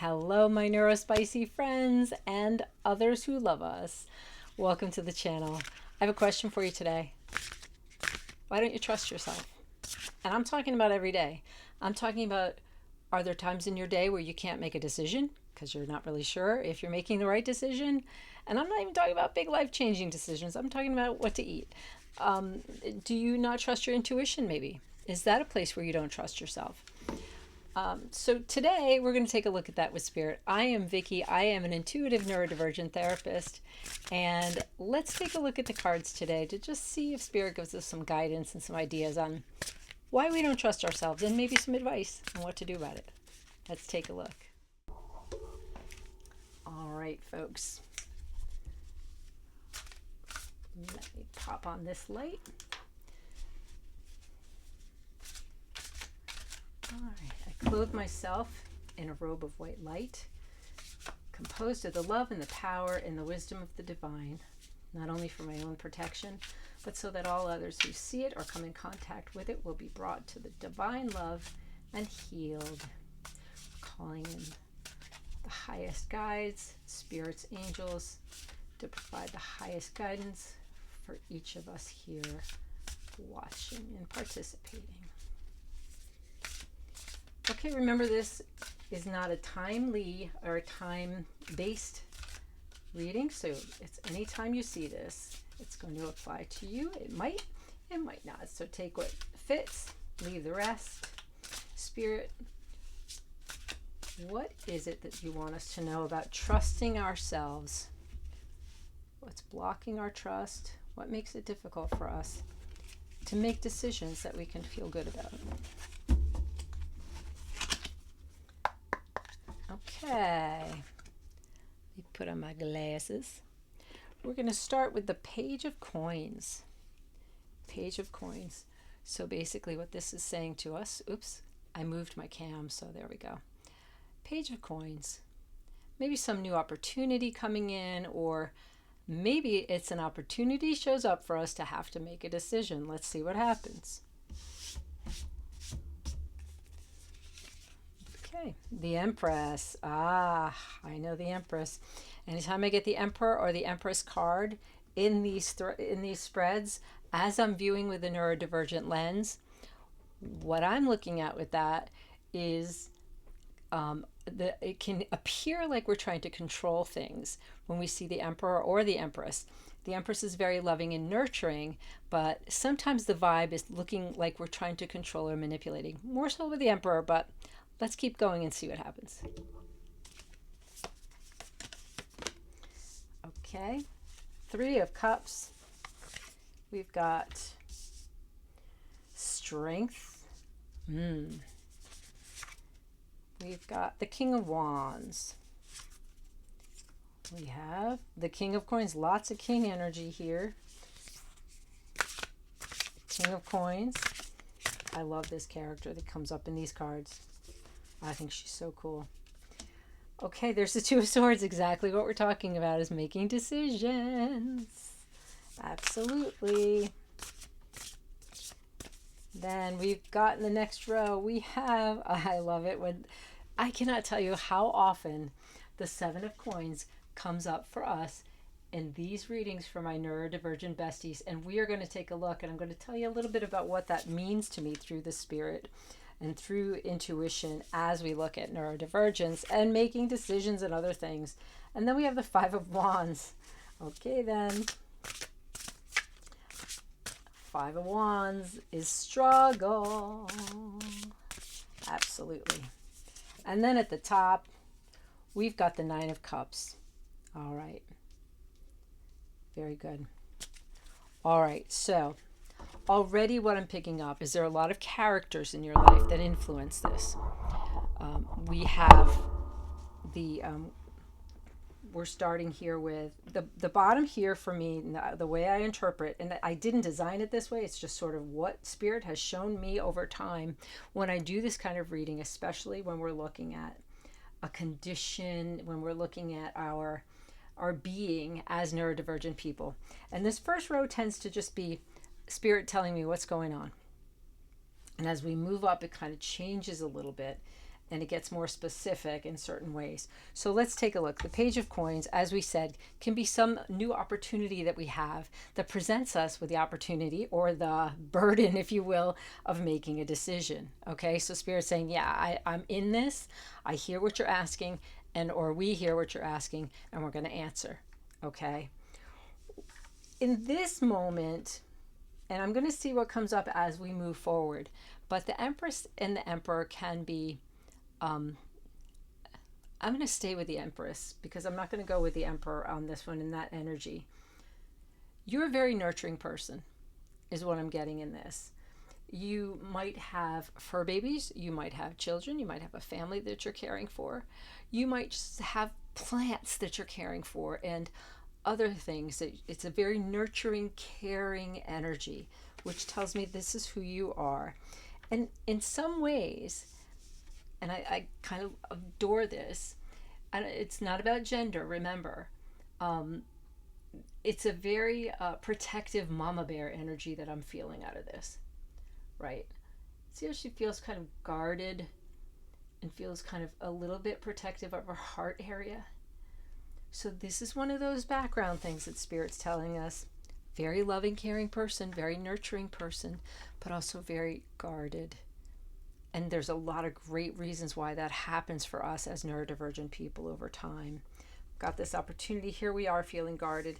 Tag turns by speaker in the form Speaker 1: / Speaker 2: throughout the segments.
Speaker 1: Hello, my neurospicy friends and others who love us. Welcome to the channel. I have a question for you today. Why don't you trust yourself? And I'm talking about every day. I'm talking about, are there times in your day where you can't make a decision because you're not really sure if you're making the right decision? And I'm not even talking about big life-changing decisions. I'm talking about what to eat. Do you not trust your intuition, maybe? Is that a place where you don't trust yourself? So today we're going to take a look at that with Spirit. I am Vicky. I am an intuitive neurodivergent therapist. And let's take a look at the cards today to just see if Spirit gives us some guidance and some ideas on why we don't trust ourselves and maybe some advice on what to do about it. Let's take a look. All right, folks. Let me pop on this light. All right, I clothe myself in a robe of white light, composed of the love and the power and the wisdom of the divine, not only for my own protection, but so that all others who see it or come in contact with it will be brought to the divine love and healed. Calling in the highest guides, spirits, angels, to provide the highest guidance for each of us here watching and participating. Okay, remember this is not a timely or a time-based reading, so it's anytime you see this, it's going to apply to you. It might not. So take what fits, leave the rest. Spirit, what is it that you want us to know about trusting ourselves? What's blocking our trust? What makes it difficult for us to make decisions that we can feel good about? Okay, let me put on my glasses. We're going to start with the Page of Coins. Page of Coins. So basically what this is saying to us, oops, I moved my cam, so there we go. Page of Coins. Maybe some new opportunity coming in, or maybe it's an opportunity shows up for us to have to make a decision. Let's see what happens. Okay, the Empress. I know the Empress. Anytime I get the Emperor or the Empress card in these spreads, as I'm viewing with a neurodivergent lens, what I'm looking at with that is it can appear like we're trying to control things when we see the Emperor or the Empress. The Empress is very loving and nurturing, but sometimes the vibe is looking like we're trying to control or manipulating. More so with the Emperor, but let's keep going and see what happens. Okay, Three of Cups. We've got Strength. We've got the King of Wands. We have the King of Coins. Lots of King energy here. King of Coins. I love this character that comes up in these cards. I think she's so cool. Okay, there's the Two of Swords. Exactly what we're talking about is making decisions. Absolutely. Then we've got in the next row, we have, I love it when, I cannot tell you how often the Seven of Coins comes up for us in these readings for my neurodivergent besties. And we are going to take a look, and I'm going to tell you a little bit about what that means to me through the Spirit and through intuition as we look at neurodivergence and making decisions and other things. And then we have the Five of Wands. Okay, then. Five of Wands is struggle. Absolutely. And then at the top, we've got the Nine of Cups. All right. Very good. All right, so already what I'm picking up is there are a lot of characters in your life that influence this. We have the, we're starting here with the bottom here for me, the way I interpret, and I didn't design it this way, it's just sort of what Spirit has shown me over time when I do this kind of reading, especially when we're looking at a condition, when we're looking at our being as neurodivergent people. And this first row tends to just be Spirit telling me what's going on. And as we move up, it kind of changes a little bit. and it gets more specific in certain ways. So let's take a look. The Page of Coins, as we said, can be some new opportunity that we have that presents us with the opportunity or the burden, if you will, of making a decision. Okay, so Spirit's saying, yeah, I'm in this. I hear what you're asking, and or we hear what you're asking, and we're going to answer. Okay. In this moment, and I'm going to see what comes up as we move forward, but the Empress and the Emperor can be, I'm going to stay with the Empress because I'm not going to go with the Emperor on this one in that energy. You're a very nurturing person, is what I'm getting in this. You might have fur babies, you might have children, you might have a family that you're caring for, you might just have plants that you're caring for, and other things. It's a very nurturing, caring energy, which tells me this is who you are. And in some ways, and I kind of adore this, and it's not about gender, remember. It's a very protective mama bear energy that I'm feeling out of this, right? See how she feels kind of guarded and feels kind of a little bit protective of her heart area? So this is one of those background things that Spirit's telling us. Very loving, caring person, very nurturing person, but also very guarded. And there's a lot of great reasons why that happens for us as neurodivergent people over time. Got this opportunity, here we are feeling guarded.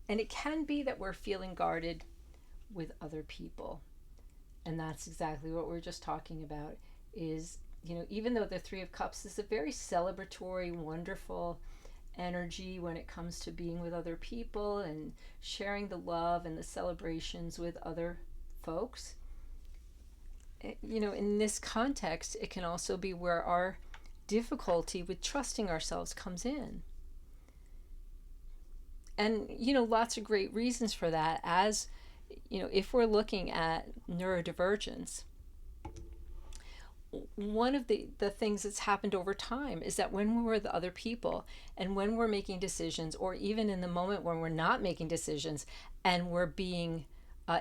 Speaker 1: And it can be that we're feeling guarded with other people. And that's exactly what we're just talking about is, even though the Three of Cups is a very celebratory, wonderful energy when it comes to being with other people and sharing the love and the celebrations with other folks, in this context, it can also be where our difficulty with trusting ourselves comes in. And, lots of great reasons for that. As, if we're looking at neurodivergence, one of the things that's happened over time is that when we're with other people and when we're making decisions, or even in the moment when we're not making decisions and we're being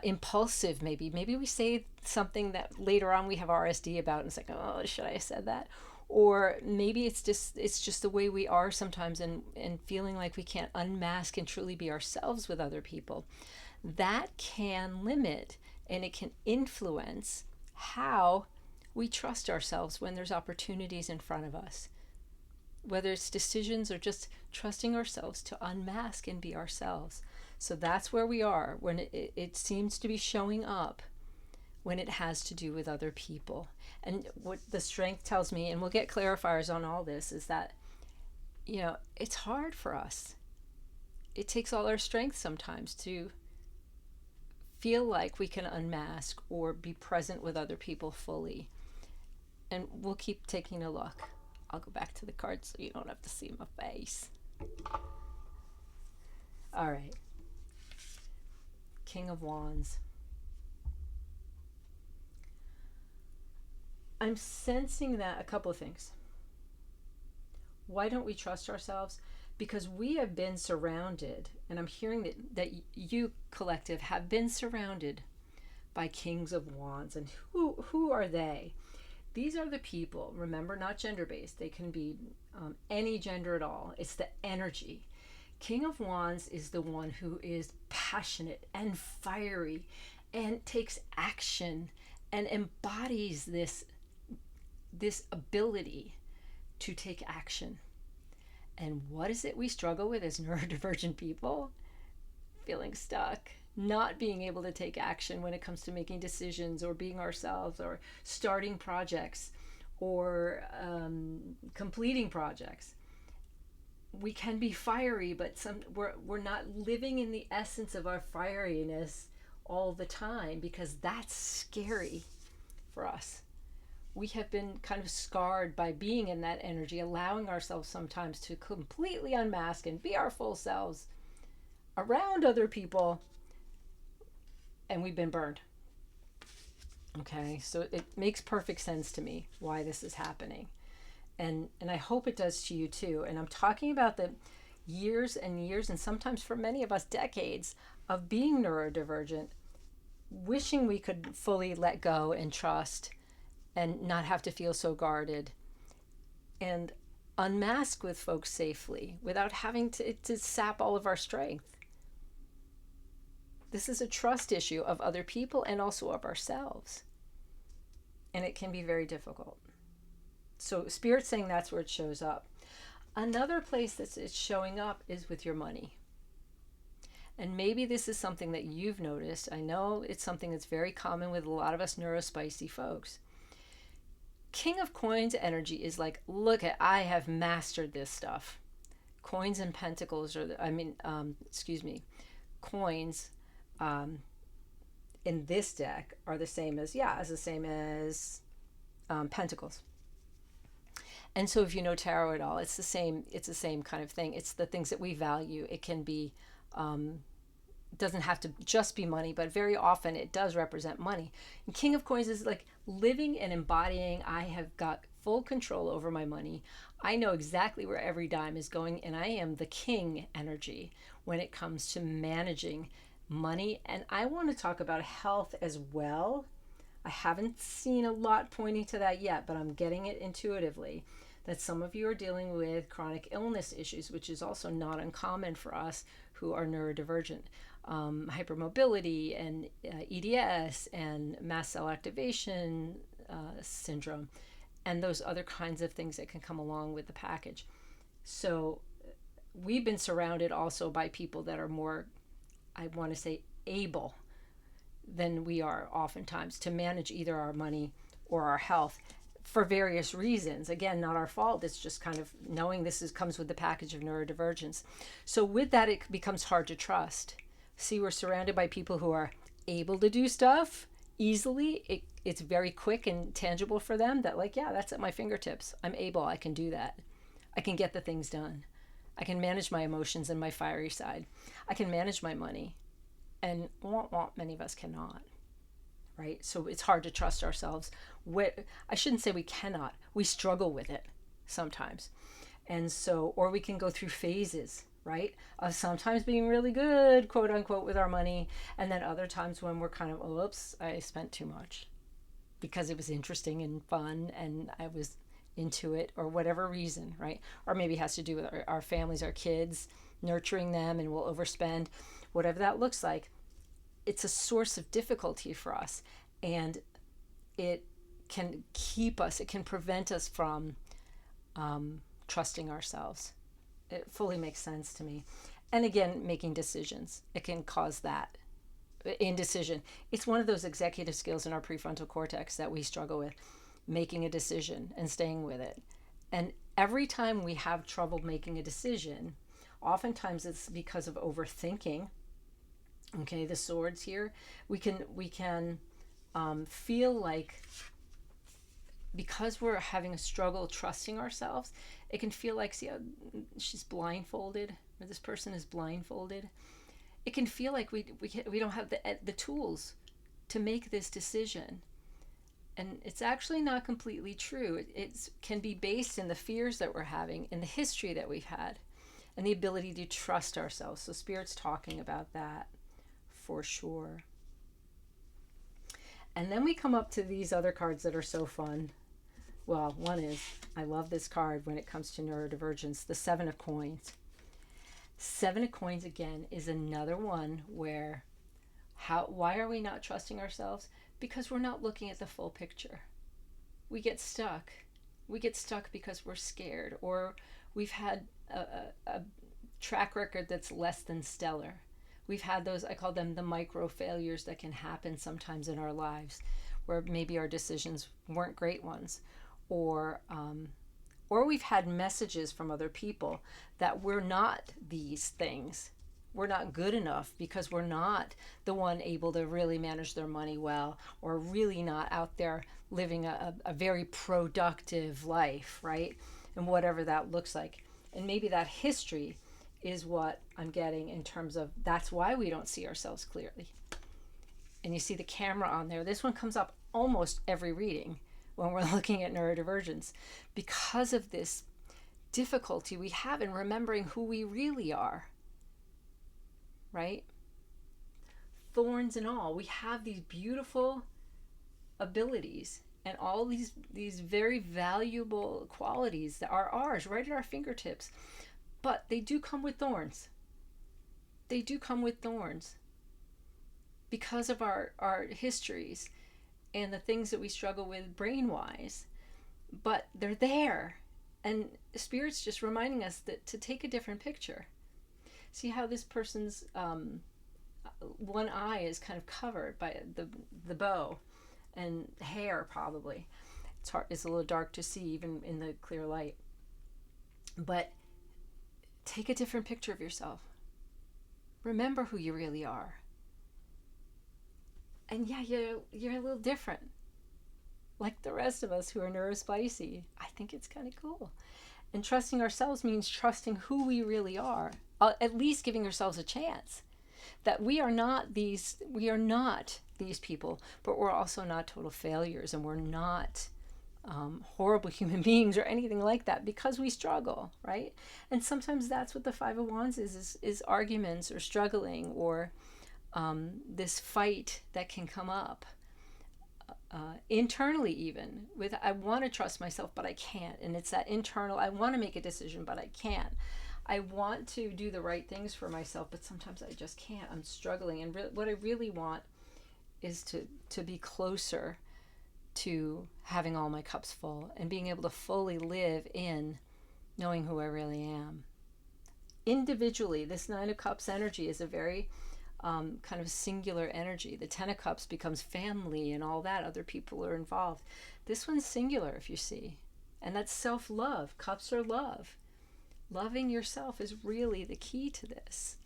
Speaker 1: impulsive, maybe we say something that later on we have RSD about, and it's like, oh, should I have said that? Or maybe it's just the way we are sometimes, and feeling like we can't unmask and truly be ourselves with other people. That can limit and it can influence how we trust ourselves when there's opportunities in front of us, whether it's decisions or just trusting ourselves to unmask and be ourselves. So that's where we are when it seems to be showing up when it has to do with other people. And what the strength tells me, and we'll get clarifiers on all this, is that, it's hard for us. It takes all our strength sometimes to feel like we can unmask or be present with other people fully. And we'll keep taking a look. I'll go back to the cards so you don't have to see my face. All right. King of Wands. I'm sensing that a couple of things. Why don't we trust ourselves? Because we have been surrounded, and I'm hearing that you, collective, have been surrounded by Kings of Wands. And who are they? These are the people, remember, not gender-based. They can be any gender at all. It's the energy. King of Wands is the one who is passionate and fiery and takes action and embodies this ability to take action. And what is it we struggle with as neurodivergent people? Feeling stuck. Not being able to take action when it comes to making decisions or being ourselves or starting projects or completing projects. We can be fiery, but we're not living in the essence of our fieriness all the time, because that's scary for us. We have been kind of scarred by being in that energy, allowing ourselves sometimes to completely unmask and be our full selves around other people, and we've been burned. Okay, so it makes perfect sense to me why this is happening. And I hope it does to you too. And I'm talking about the years and years, and sometimes for many of us decades, of being neurodivergent, wishing we could fully let go and trust and not have to feel so guarded. and unmask with folks safely without having to sap all of our strength. This is a trust issue of other people and also of ourselves. And it can be very difficult. So Spirit's saying that's where it shows up. Another place that it's showing up is with your money. And maybe this is something that you've noticed. I know it's something that's very common with a lot of us neurospicy folks. King of Coins energy is like, look at, I have mastered this stuff. Coins and Pentacles, coins in this deck are the same as Pentacles. And so if you know tarot at all, it's the same kind of thing. It's the things that we value. It can be, doesn't have to just be money, but very often it does represent money. And King of Coins is like living and embodying, I have got full control over my money. I know exactly where every dime is going, and I am the king energy when it comes to managing money. And I want to talk about health as well. I haven't seen a lot pointing to that yet, but I'm getting it intuitively that some of you are dealing with chronic illness issues, which is also not uncommon for us who are neurodivergent. Hypermobility and EDS and mast cell activation syndrome, and those other kinds of things that can come along with the package. So we've been surrounded also by people that are more, I want to say, able than we are oftentimes to manage either our money or our health for various reasons. Again, not our fault. It's just kind of knowing this comes with the package of neurodivergence. So with that, it becomes hard to trust. See, we're surrounded by people who are able to do stuff easily. It's very quick and tangible for them that, like, yeah, that's at my fingertips. I'm able. I can do that. I can get the things done. I can manage my emotions and my fiery side. I can manage my money. And many of us cannot, right? So it's hard to trust ourselves. I shouldn't say we cannot. We struggle with it sometimes. And so, or we can go through phases, right? Of sometimes being really good, quote unquote, with our money. And then other times when we're kind of, oops, I spent too much because it was interesting and fun and I was into it, or whatever reason, right? Or maybe it has to do with our families, our kids, nurturing them, and we'll overspend. Whatever that looks like, it's a source of difficulty for us, and it can it can prevent us from trusting ourselves. It fully makes sense to me. And again, making decisions, it can cause that indecision. It's one of those executive skills in our prefrontal cortex that we struggle with, making a decision and staying with it. And every time we have trouble making a decision, oftentimes it's because of overthinking. Okay, the swords here, we can feel like, because we're having a struggle trusting ourselves, it can feel like, see, she's blindfolded, or this person is blindfolded. It can feel like we don't have the tools to make this decision. And it's actually not completely true. It can be based in the fears that we're having, in the history that we've had, and the ability to trust ourselves. So Spirit's talking about that for sure. And then we come up to these other cards that are so fun. Well, one is, I love this card when it comes to neurodivergence, the Seven of Coins. Seven of Coins, again, is another one where, why are we not trusting ourselves? Because we're not looking at the full picture. We get stuck. We get stuck because we're scared, or we've had a track record that's less than stellar. We've had those, I call them the micro failures that can happen sometimes in our lives, where maybe our decisions weren't great ones, or we've had messages from other people that we're not these things. We're not good enough because we're not the one able to really manage their money well, or really not out there living a very productive life, right? And whatever that looks like. And maybe that history is what I'm getting in terms of, that's why we don't see ourselves clearly. And you see the camera on there. This one comes up almost every reading when we're looking at neurodivergence, because of this difficulty we have in remembering who we really are, right? Thorns and all, we have these beautiful abilities and all these very valuable qualities that are ours right at our fingertips. But they do come with thorns. They do come with thorns because of our histories and the things that we struggle with brain-wise. But they're there. And Spirit's just reminding us that to take a different picture. See how this person's one eye is kind of covered by the bow and hair, probably. It's a little dark to see even in the clear light. But take a different picture of yourself. Remember who you really are. And yeah, you're a little different. Like the rest of us who are neurospicy. I think it's kind of cool. And trusting ourselves means trusting who we really are. At least giving ourselves a chance. That we are not these people, but we're also not total failures, and we're not horrible human beings or anything like that, because we struggle, right? And sometimes that's what the Five of Wands is arguments or struggling, or this fight that can come up internally, even with I want to trust myself but I can't, and it's that internal I want to make a decision but I can't. I want to do the right things for myself, but sometimes I just can't. I'm struggling, and what I really want is to be closer to having all my cups full and being able to fully live in knowing who I really am. Individually, this Nine of Cups energy is a very kind of singular energy. The Ten of Cups becomes family and all that. Other people are involved. This one's singular, if you see. And that's self-love. Cups are love. Loving yourself is really the key to this.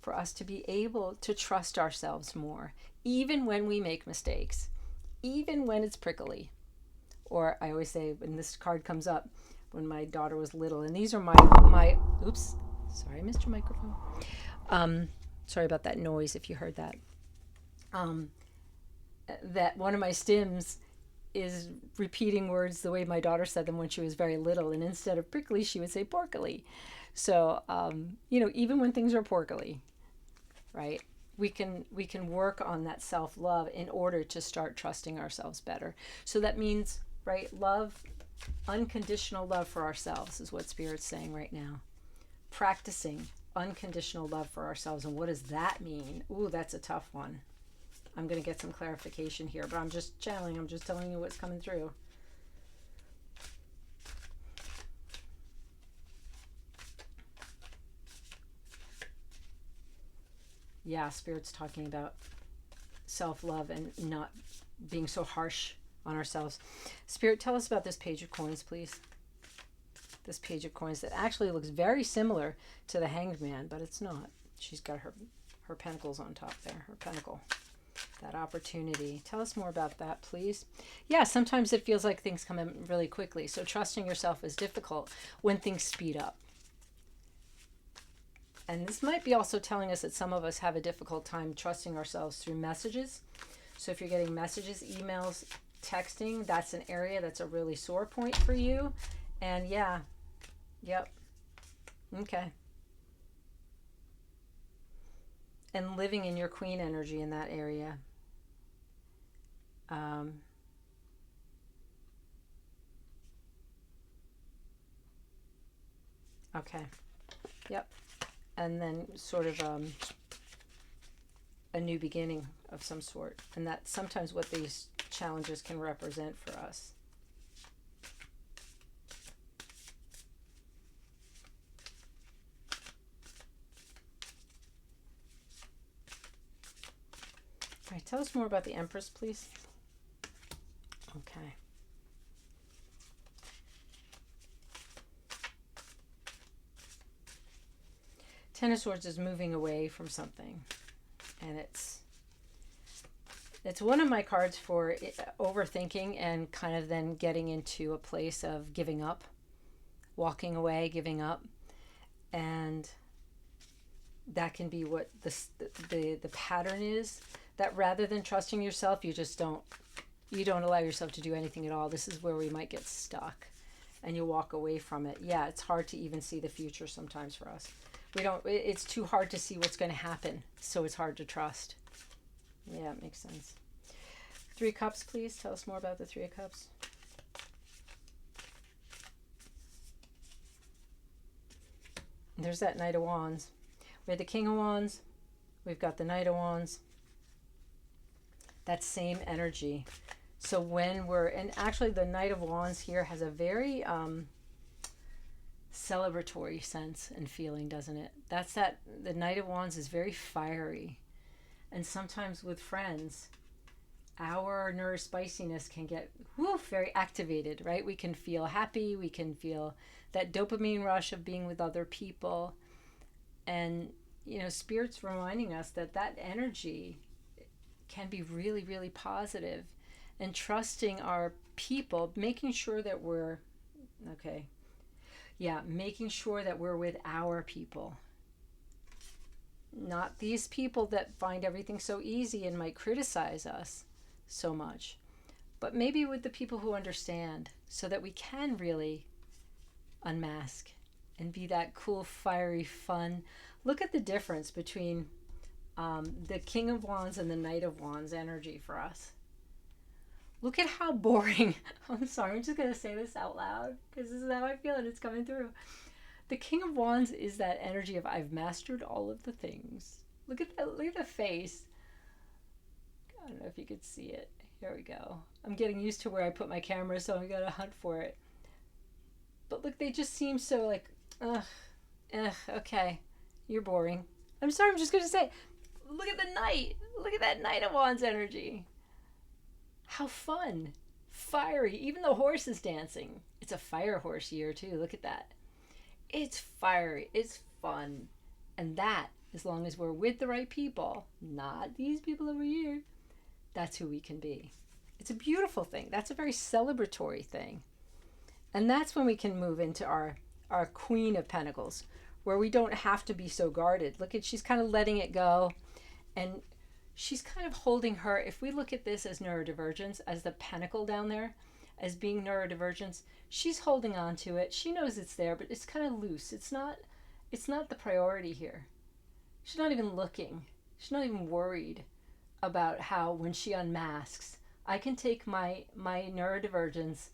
Speaker 1: For us to be able to trust ourselves more, even when we make mistakes, even when it's prickly. Or I always say, when this card comes up, when my daughter was little, and these are my oops, sorry, Mr. Microphone. Sorry about that noise if you heard that. That one of my stims is repeating words the way my daughter said them when she was very little, and instead of prickly, she would say porkily. So, even when things are porkily, right, we can work on that self-love in order to start trusting ourselves better. So that means, right, love, unconditional love for ourselves is what Spirit's saying right now. Practicing unconditional love for ourselves. And what does that mean? Ooh, that's a tough one. I'm going to get some clarification here, but I'm just channeling. I'm just telling you what's coming through. Yeah, Spirit's talking about self-love and not being so harsh on ourselves. Spirit, tell us about this Page of Coins, please. This Page of Coins that actually looks very similar to the Hanged Man, but it's not. She's got her pentacles on top there, her pentacle. That opportunity. Tell us more about that, please. Yeah, sometimes it feels like things come in really quickly. So trusting yourself is difficult when things speed up. And this might be also telling us that some of us have a difficult time trusting ourselves through messages. So if you're getting messages, emails, texting, that's an area that's a really sore point for you. And yeah, yep, okay. And living in your Queen energy in that area. Okay, yep. And then sort of a new beginning of some sort. And that's sometimes what these challenges can represent for us. All right, tell us more about the Empress, please. Okay. Ten of Swords is moving away from something, and it's one of my cards for overthinking and kind of then getting into a place of giving up, walking away, giving up, and that can be what the pattern is. That rather than trusting yourself, you don't allow yourself to do anything at all. This is where we might get stuck, and you walk away from it. Yeah, it's hard to even see the future sometimes for us. It's too hard to see what's going to happen, so it's hard to trust. Yeah, it makes sense. Three of Cups, please. Tell us more about the Three of Cups. There's that Knight of Wands. We have the King of Wands. We've got the Knight of Wands. That same energy. So when we're, and actually the Knight of Wands here has a very celebratory sense and feeling, doesn't it? That's that, the Knight of Wands is very fiery. And sometimes with friends, our neurospiciness can get very activated, right? We can feel happy. We can feel that dopamine rush of being with other people. And, you know, Spirit's reminding us that that energy can be really, really positive. And trusting our people, making sure that we're, making sure that we're with our people. Not these people that find everything so easy and might criticize us so much, but maybe with the people who understand, so that we can really unmask and be that cool, fiery, fun. Look at the difference between the King of Wands and the Knight of Wands energy for us. Look at how boring. I'm sorry, I'm just going to say this out loud because this is how I feel and it's coming through. The King of Wands is that energy of I've mastered all of the things. Look at that, look at the face. I don't know if you could see it. Here we go. I'm getting used to where I put my camera, so I'm going to hunt for it. But look, they just seem so like, okay, you're boring. I'm sorry, I'm just going to say, look at the Knight. Look at that Knight of Wands energy. How fun. Fiery. Even the horse is dancing. It's a fire horse year too. Look at that. It's fiery. It's fun. And that, as long as we're with the right people, not these people over here, that's who we can be. It's a beautiful thing. That's a very celebratory thing. And that's when we can move into our Queen of Pentacles, where we don't have to be so guarded. Look at, she's kind of letting it go. And she's kind of holding her, if we look at this as neurodivergence, as the pentacle down there, as being neurodivergence, she's holding on to it. She knows it's there, but it's kind of loose. It's not the priority here. She's not even looking. She's not even worried about how when she unmasks, I can take my neurodivergence,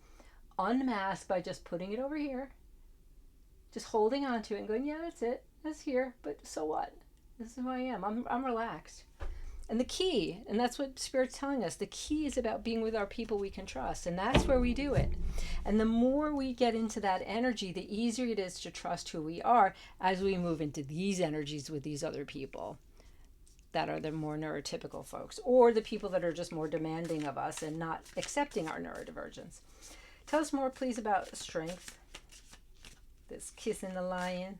Speaker 1: unmask by just putting it over here, just holding on to it and going, yeah, that's it. That's here, but so what? This is who I am. I'm relaxed. And the key, and that's what Spirit's telling us, the key is about being with our people we can trust. And that's where we do it. And the more we get into that energy, the easier it is to trust who we are as we move into these energies with these other people that are the more neurotypical folks, or the people that are just more demanding of us and not accepting our neurodivergence. Tell us more, please, about strength. This kissing the lion.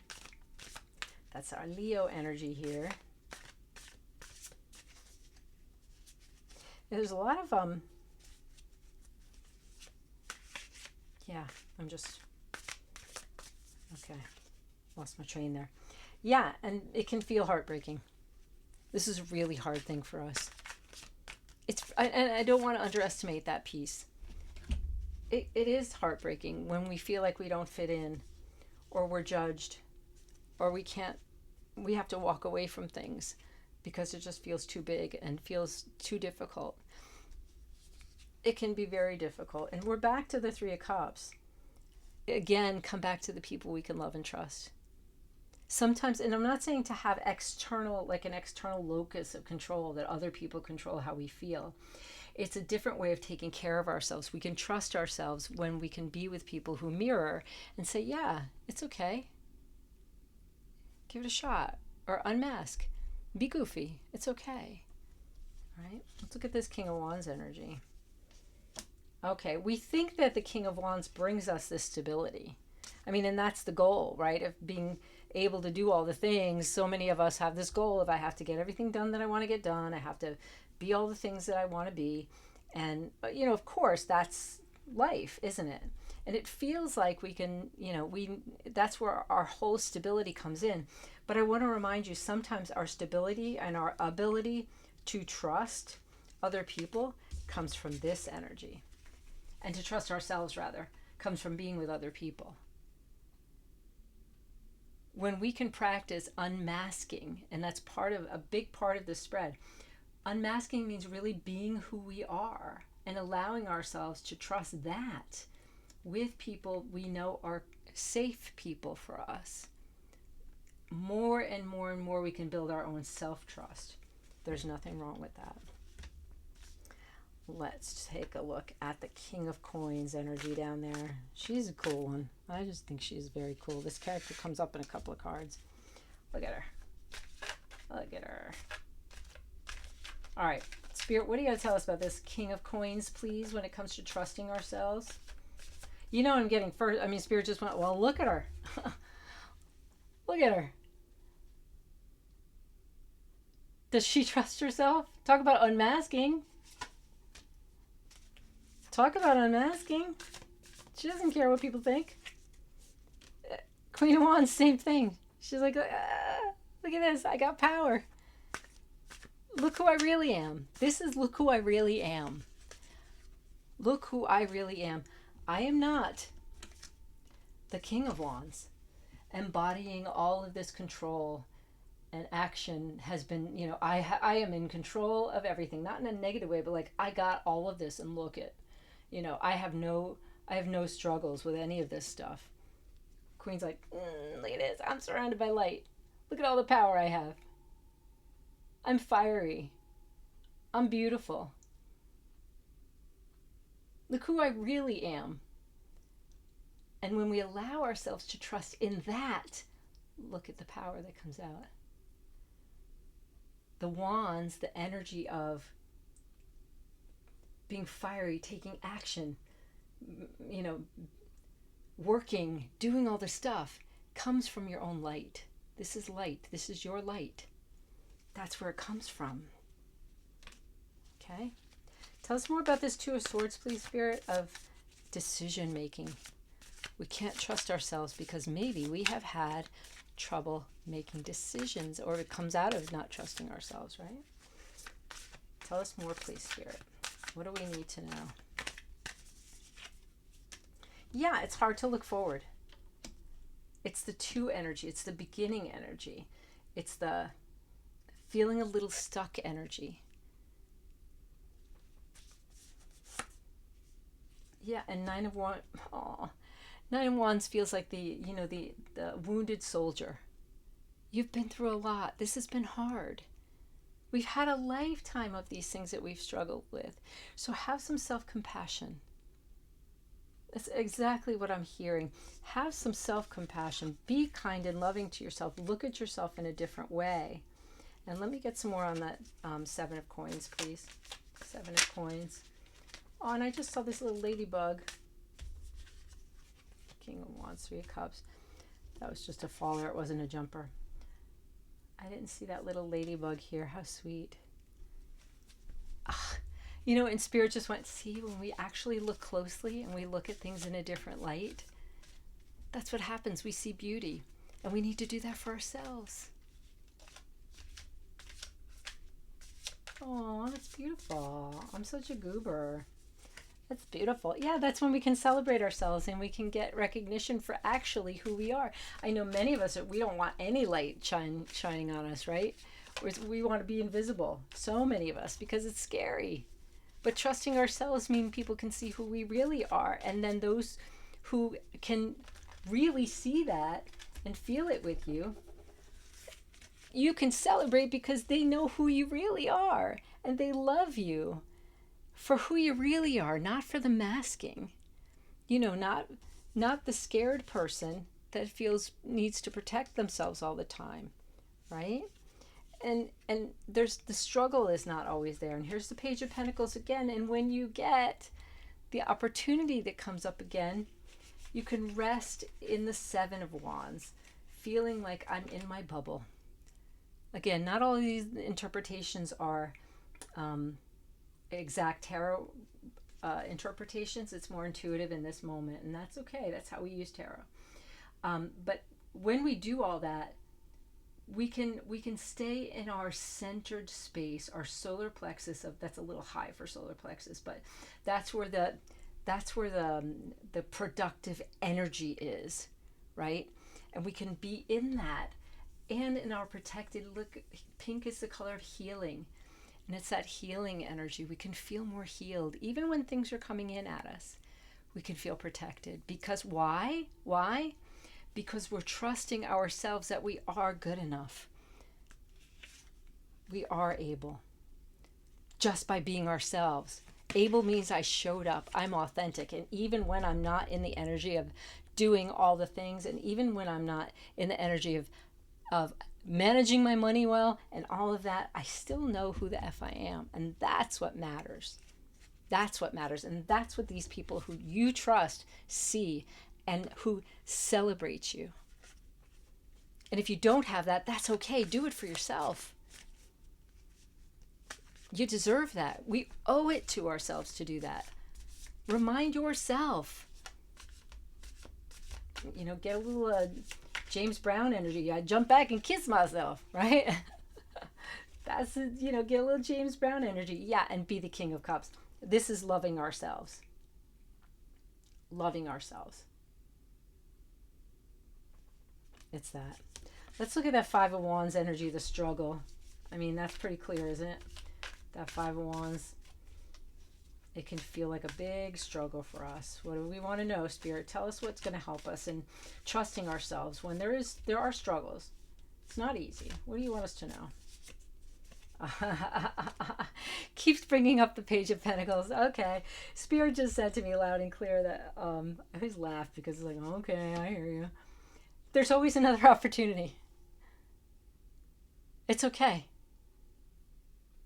Speaker 1: That's our Leo energy here. There's a lot of, I'm just, okay, lost my train there. Yeah, and it can feel heartbreaking. This is a really hard thing for us. And I don't want to underestimate that piece. It is heartbreaking when we feel like we don't fit in, or we're judged, or we have to walk away from things because it just feels too big and feels too difficult. It can be very difficult. And we're back to the Three of Cups. Again, come back to the people we can love and trust. Sometimes, and I'm not saying to have external, like an external locus of control that other people control how we feel. It's a different way of taking care of ourselves. We can trust ourselves when we can be with people who mirror and say, yeah, it's okay. Give it a shot. Or unmask. Be goofy. It's okay. All right? Let's look at this King of Wands energy. Okay, we think that the King of Wands brings us this stability. I mean, and that's the goal, right? Of being able to do all the things. So many of us have this goal of I have to get everything done that I want to get done. I have to be all the things that I want to be. And, you know, of course, that's life, isn't it? And it feels like we can, you know, that's where our whole stability comes in. But I want to remind you, sometimes our stability and our ability to trust other people comes from this energy. And to trust ourselves, rather, comes from being with other people. When we can practice unmasking, and that's a big part of the spread, Unmasking means really being who we are and allowing ourselves to trust that with people we know are safe people for us. More and more and more we can build our own self-trust. There's nothing wrong with that. Let's take a look at the King of Coins energy down there. She's a cool one. I just think she's very cool. This character comes up in a couple of cards. Look at her. Look at her. All right, Spirit, what do you got to tell us about this King of Coins, please, when it comes to trusting ourselves? You know I'm getting first. I mean, Spirit just went, well, look at her. Look at her. Does she trust herself? Talk about unmasking. Talk about unmasking. She doesn't care what people think. Queen of Wands, same thing. She's like, look at this. I got power. Look who I really am. This is look who I really am. Look who I really am. I am not the King of Wands. Embodying all of this control and action has been, you know, I am in control of everything. Not in a negative way, but like I got all of this and look at, you know, I have no struggles with any of this stuff. Queen's like, look at this. I'm surrounded by light. Look at all the power I have. I'm fiery. I'm beautiful. Look who I really am. And when we allow ourselves to trust in that, look at the power that comes out. The wands, the energy of being fiery, taking action, you know, working, doing all the stuff, comes from your own light. This is light. This is your light. That's where it comes from. Okay? Tell us more about this Two of Swords, please, Spirit, of decision making. We can't trust ourselves because maybe we have had trouble making decisions, or it comes out of not trusting ourselves, right? Tell us more, please, Spirit. What do we need to know? Yeah, it's hard to look forward. It's the two energy. It's the beginning energy. It's the feeling a little stuck energy. Yeah, and Nine of Wands feels like the wounded soldier. You've been through a lot. This has been hard. We've had a lifetime of these things that we've struggled with. So have some self-compassion. That's exactly what I'm hearing. Have some self-compassion. Be kind and loving to yourself. Look at yourself in a different way. And let me get some more on that Seven of Coins, please. Seven of Coins. Oh, and I just saw this little ladybug. King of Wands, Three of Cups. That was just a faller. It wasn't a jumper. I didn't see that little ladybug here. How sweet. You know, and Spirit just went, see, when we actually look closely and we look at things in a different light, that's what happens. We see beauty. And we need to do that for ourselves. Oh, that's beautiful. I'm such a goober. That's beautiful. Yeah, that's when we can celebrate ourselves and we can get recognition for actually who we are. I know many of us, we don't want any light shining on us, right? We want to be invisible. So many of us, because it's scary. But trusting ourselves means people can see who we really are. And then those who can really see that and feel it with you, you can celebrate because they know who you really are. And they love you for who you really are, not for the masking. You know, not the scared person that needs to protect themselves all the time, right? And there's the struggle is not always there. And here's the Page of Pentacles again. And when you get the opportunity that comes up again, you can rest in the Seven of Wands, feeling like I'm in my bubble. Again, not all of these interpretations are exact tarot interpretations. It's more intuitive in this moment, and that's okay. That's how we use tarot. But when we do all that, we can stay in our centered space, our solar plexus. That's a little high for solar plexus, but that's where the productive energy is, right? And we can be in that, and in our protected. Look, pink is the color of healing. And it's that healing energy. We can feel more healed. Even when things are coming in at us, we can feel protected. Because why? Why? Because we're trusting ourselves that we are good enough. We are able. Just by being ourselves. Able means I showed up. I'm authentic. And even when I'm not in the energy of doing all the things, and even when I'm not in the energy of managing my money well and all of that, I still know who the F I am. And that's what matters. That's what matters. And that's what these people who you trust see and who celebrate you. And if you don't have that, that's okay. Do it for yourself. You deserve that. We owe it to ourselves to do that. Remind yourself. You know, get a little James Brown energy. I jump back and kiss myself, right? That's, you know, get a little James Brown energy. Yeah, and be the King of Cups. This is loving ourselves. Loving ourselves. It's that. Let's look at that Five of Wands energy, the struggle. I mean, that's pretty clear, isn't it? That Five of Wands. It can feel like a big struggle for us. What do we want to know, Spirit? Tell us what's going to help us in trusting ourselves when there are struggles. It's not easy. What do you want us to know? Keeps bringing up the Page of Pentacles. Okay. Spirit just said to me loud and clear that I always laugh because it's like, okay, I hear you. There's always another opportunity. It's okay.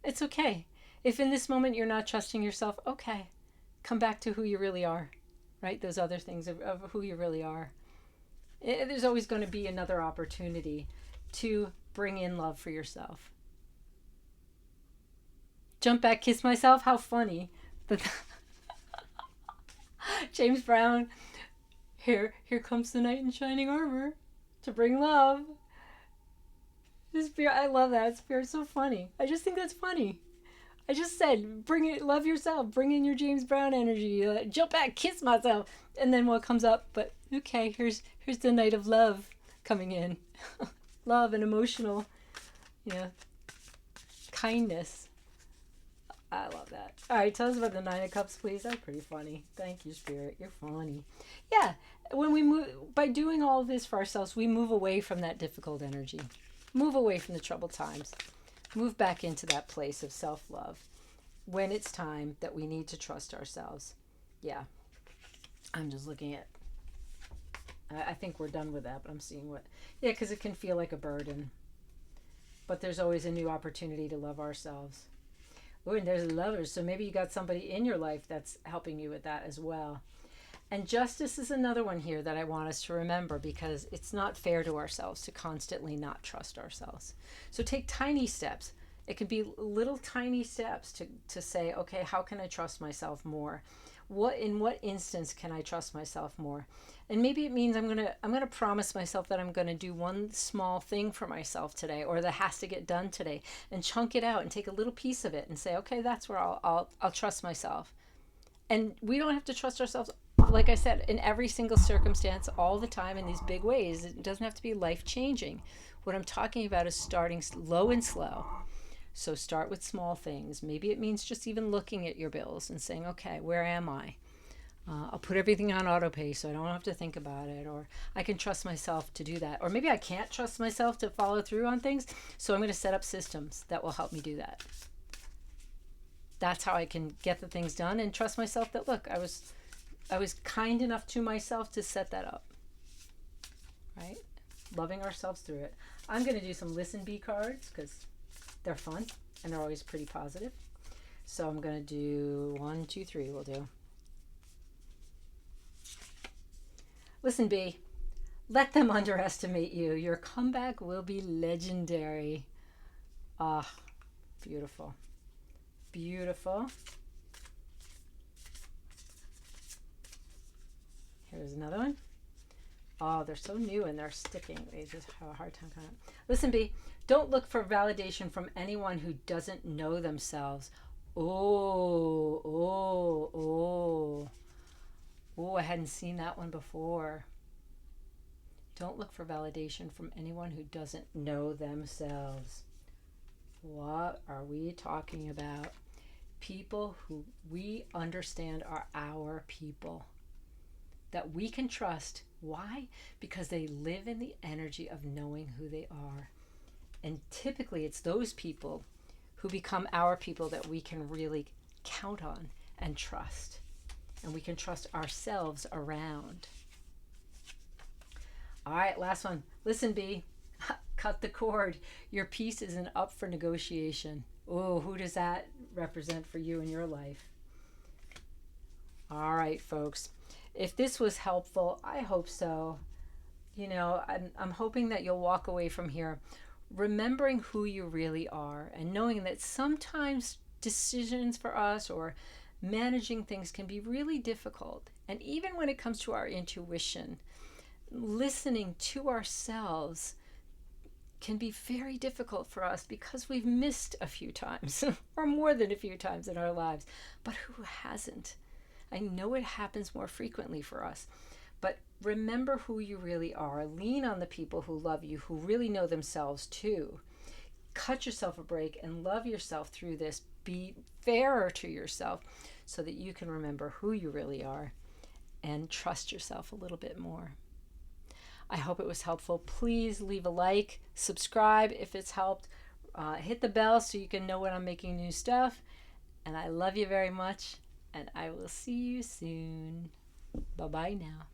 Speaker 1: It's okay. If in this moment you're not trusting yourself, okay. Come back to who you really are, right? Those other things of who you really are. There's always going to be another opportunity to bring in love for yourself. Jump back, kiss myself. How funny. James Brown. Here comes the knight in shining armor to bring love. Spirit, I love that. Spirit's so funny. I just think that's funny. I just said, bring it, love yourself. Bring in your James Brown energy. Jump back, kiss myself, and then what comes up? But okay, here's the night of love coming in, love and emotional, kindness. I love that. All right, tell us about the Nine of Cups, please. That's pretty funny. Thank you, Spirit. You're funny. Yeah, when we move, by doing all of this for ourselves, we move away from that difficult energy. Move away from the troubled times. Move back into that place of self-love when it's time that we need to trust ourselves. Yeah, I'm just looking at, I think we're done with that, but I'm seeing what, yeah, because it can feel like a burden. But there's always a new opportunity to love ourselves. Oh, and there's lovers. So maybe you got somebody in your life that's helping you with that as well. And justice is another one here that I want us to remember, because it's not fair to ourselves to constantly not trust ourselves. So take tiny steps. It could be little tiny steps to say, okay, how can I trust myself more? In what instance can I trust myself more? And maybe it means I'm gonna promise myself that I'm gonna do one small thing for myself today, or that has to get done today, and chunk it out and take a little piece of it and say, okay, that's where I'll trust myself. And we don't have to trust ourselves, like I said, in every single circumstance all the time in these big ways. It doesn't have to be life-changing. What I'm talking about is starting low and slow. So start with small things. Maybe it means just even looking at your bills and saying, okay, where am I? I'll put everything on auto pay so I don't have to think about it, or I can trust myself to do that. Or maybe I can't trust myself to follow through on things, so I'm going to set up systems that will help me do that. That's how I can get the things done and trust myself that, look, I was kind enough to myself to set that up, right? Loving ourselves through it. I'm going to do some listen be cards because they're fun and they're always pretty positive. So I'm going to do 1, 2, 3. We'll do. Listen, B. Let them underestimate you. Your comeback will be legendary. Ah, beautiful. Beautiful. Here's another one. Oh, they're so new and they're sticking. They just have a hard time kind of. Listen, B, don't look for validation from anyone who doesn't know themselves. Oh, I hadn't seen that one before. Don't look for validation from anyone who doesn't know themselves. What are we talking about? People who we understand are our people, that we can trust. Why? Because they live in the energy of knowing who they are. And typically it's those people who become our people that we can really count on and trust. And we can trust ourselves around. All right, last one. Listen, B, cut the cord. Your peace isn't up for negotiation. Oh, who does that represent for you in your life? All right, folks. If this was helpful, I hope so. I'm hoping that you'll walk away from here remembering who you really are and knowing that sometimes decisions for us or managing things can be really difficult. And even when it comes to our intuition, listening to ourselves can be very difficult for us because we've missed a few times or more than a few times in our lives. But who hasn't? I know it happens more frequently for us. But remember who you really are. Lean on the people who love you, who really know themselves too. Cut yourself a break and love yourself through this. Be fairer to yourself so that you can remember who you really are and trust yourself a little bit more. I hope it was helpful. Please leave a like, subscribe if it's helped. Hit the bell so you can know when I'm making new stuff. And I love you very much. And I will see you soon. Bye-bye now.